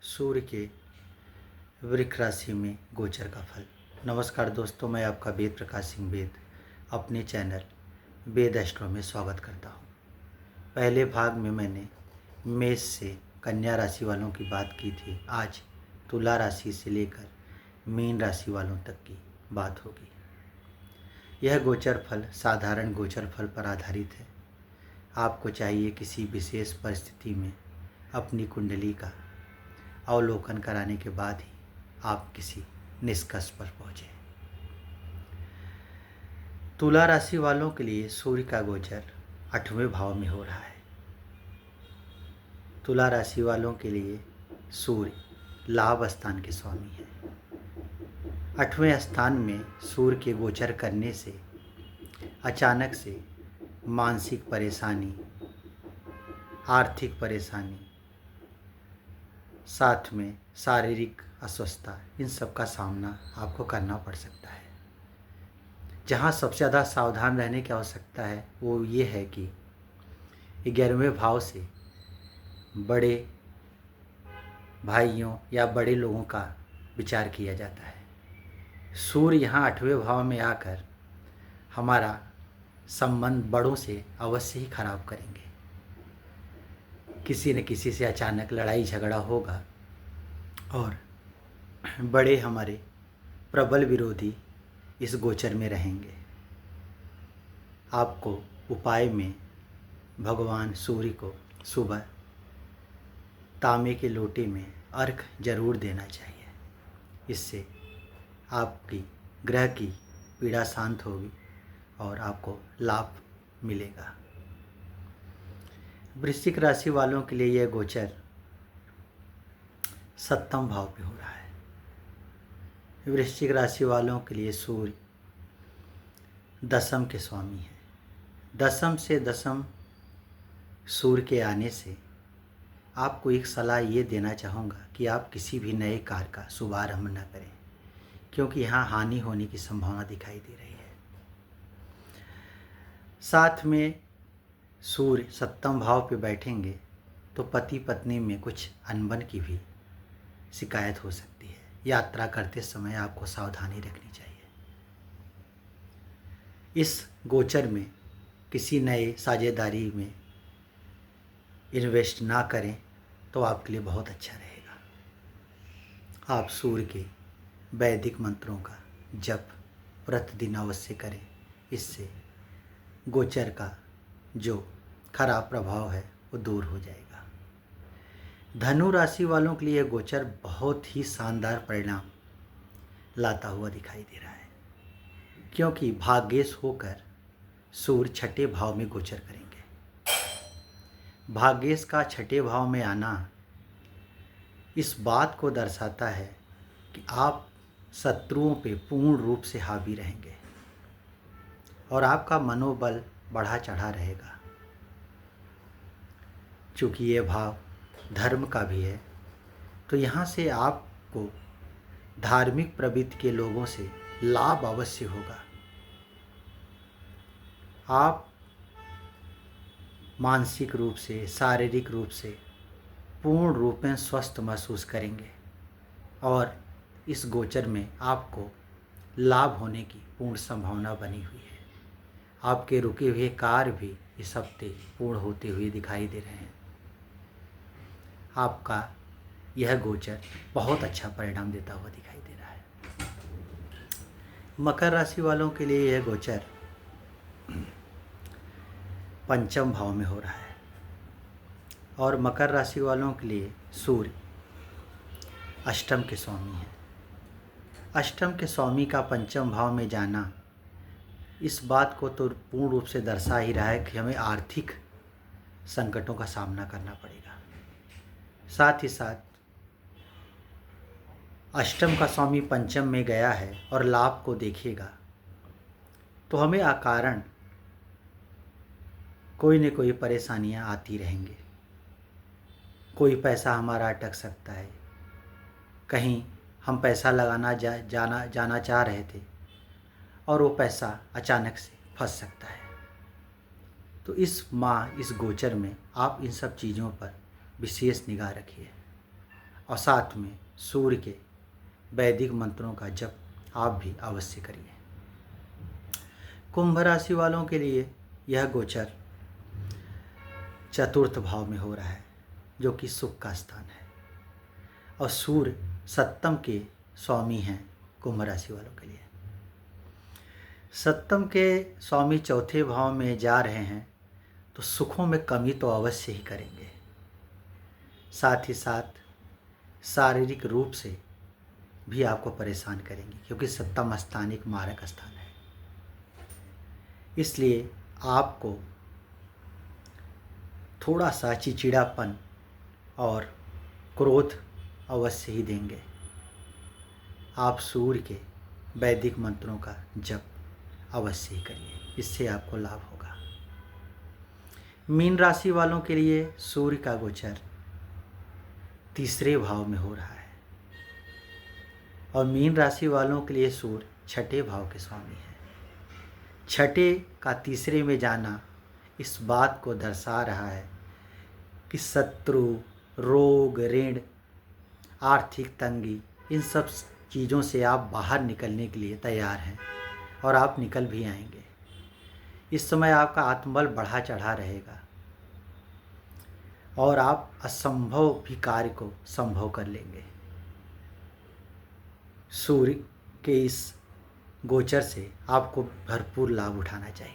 सूर्य के वृक्ष राशि में गोचर का फल। नमस्कार दोस्तों, मैं आपका वेद प्रकाश सिंह वेद अपने चैनल वेद एस्ट्रो में स्वागत करता हूँ। पहले भाग में मैंने मेष से कन्या राशि वालों की बात की थी। आज तुला राशि से लेकर मीन राशि वालों तक की बात होगी। यह गोचर फल साधारण गोचर फल पर आधारित है। आपको चाहिए किसी विशेष परिस्थिति में अपनी कुंडली का अवलोकन कराने के बाद ही आप किसी निष्कर्ष पर पहुँचे। तुला राशि वालों के लिए सूर्य का गोचर 8वें भाव में हो रहा है। तुला राशि वालों के लिए सूर्य लाभ स्थान के स्वामी है। 8वें स्थान में सूर्य के गोचर करने से अचानक से मानसिक परेशानी, आर्थिक परेशानी, साथ में शारीरिक अस्वस्थता, इन सब का सामना आपको करना पड़ सकता है। जहाँ सबसे ज़्यादा सावधान रहने की आवश्यकता है वो ये है कि 11वें भाव से बड़े भाइयों या बड़े लोगों का विचार किया जाता है। सूर्य यहाँ 8वें भाव में आकर हमारा संबंध बड़ों से अवश्य ही खराब करेंगे। किसी न किसी से अचानक लड़ाई झगड़ा होगा और बड़े हमारे प्रबल विरोधी इस गोचर में रहेंगे। आपको उपाय में भगवान सूर्य को सुबह तांबे के लोटे में अर्घ जरूर देना चाहिए। इससे आपकी ग्रह की पीड़ा शांत होगी और आपको लाभ मिलेगा। वृश्चिक राशि वालों के लिए यह गोचर 7वें भाव पे हो रहा है। वृश्चिक राशि वालों के लिए सूर्य दशम के स्वामी है। दशम से दशम सूर्य के आने से आपको एक सलाह ये देना चाहूँगा कि आप किसी भी नए कार्य का शुभारंभ न करें, क्योंकि यहाँ हानि होने की संभावना दिखाई दे रही है। साथ में सूर्य 7वें भाव पे बैठेंगे तो पति पत्नी में कुछ अनबन की भी शिकायत हो सकती है। यात्रा करते समय आपको सावधानी रखनी चाहिए। इस गोचर में किसी नए साझेदारी में इन्वेस्ट ना करें तो आपके लिए बहुत अच्छा रहेगा। आप सूर्य के वैदिक मंत्रों का जप प्रतिदिन अवश्य करें। इससे गोचर का जो खराब प्रभाव है वो दूर हो जाएगा। धनु राशि वालों के लिए गोचर बहुत ही शानदार परिणाम लाता हुआ दिखाई दे रहा है, क्योंकि भाग्येश होकर सूर्य 6ठे भाव में गोचर करेंगे। भाग्येश का 6ठे भाव में आना इस बात को दर्शाता है कि आप शत्रुओं पे पूर्ण रूप से हावी रहेंगे और आपका मनोबल बढ़ा चढ़ा रहेगा। चूँकि ये भाव धर्म का भी है तो यहाँ से आपको धार्मिक प्रवृत्ति के लोगों से लाभ अवश्य होगा। आप मानसिक रूप से, शारीरिक रूप से पूर्ण रूप में स्वस्थ महसूस करेंगे और इस गोचर में आपको लाभ होने की पूर्ण संभावना बनी हुई है। आपके रुके हुए कार्य भी इस हफ्ते पूर्ण होते हुए दिखाई दे रहे हैं। आपका यह गोचर बहुत अच्छा परिणाम देता हुआ दिखाई दे रहा है। मकर राशि वालों के लिए यह गोचर 5वें भाव में हो रहा है और मकर राशि वालों के लिए सूर्य अष्टम के स्वामी है। अष्टम के स्वामी का 5वें भाव में जाना इस बात को तो पूर्ण रूप से दर्शा ही रहा है कि हमें आर्थिक संकटों का सामना करना पड़ेगा। साथ ही साथ अष्टम का स्वामी 5वें में गया है और लाभ को देखेगा तो हमें अकारण कोई न कोई परेशानियां आती रहेंगी। कोई पैसा हमारा अटक सकता है, कहीं हम पैसा लगाना जाना चाह रहे थे और वो पैसा अचानक से फंस सकता है। तो इस गोचर में आप इन सब चीज़ों पर विशेष निगाह रखिए। और साथ में सूर्य के वैदिक मंत्रों का जप आप भी अवश्य करिए। कुंभ राशि वालों के लिए यह गोचर चतुर्थ भाव में हो रहा है, जो कि सुख का स्थान है, और सूर्य सप्तम के स्वामी हैं कुंभ राशि वालों के लिए। सप्तम के स्वामी चौथे भाव में जा रहे हैं तो सुखों में कमी तो अवश्य ही करेंगे, साथ ही साथ शारीरिक रूप से भी आपको परेशान करेंगे, क्योंकि सप्तम स्थान एक मारक स्थान है। इसलिए आपको थोड़ा सा चिड़चिड़ापन और क्रोध अवश्य ही देंगे। आप सूर्य के वैदिक मंत्रों का जप अवश्य ही करिए, इससे आपको लाभ होगा। मीन राशि वालों के लिए सूर्य का गोचर तीसरे भाव में हो रहा है, और मीन राशि वालों के लिए सूर्य छठे भाव के स्वामी है। छठे का तीसरे में जाना इस बात को दर्शा रहा है कि शत्रु, रोग, ऋण, आर्थिक तंगी, इन सब चीज़ों से आप बाहर निकलने के लिए तैयार हैं, और आप निकल भी आएंगे। इस समय आपका आत्मबल बढ़ा चढ़ा रहेगा, और आप असंभव भी कार्य को संभव कर लेंगे। सूर्य के इस गोचर से आपको भरपूर लाभ उठाना चाहिए।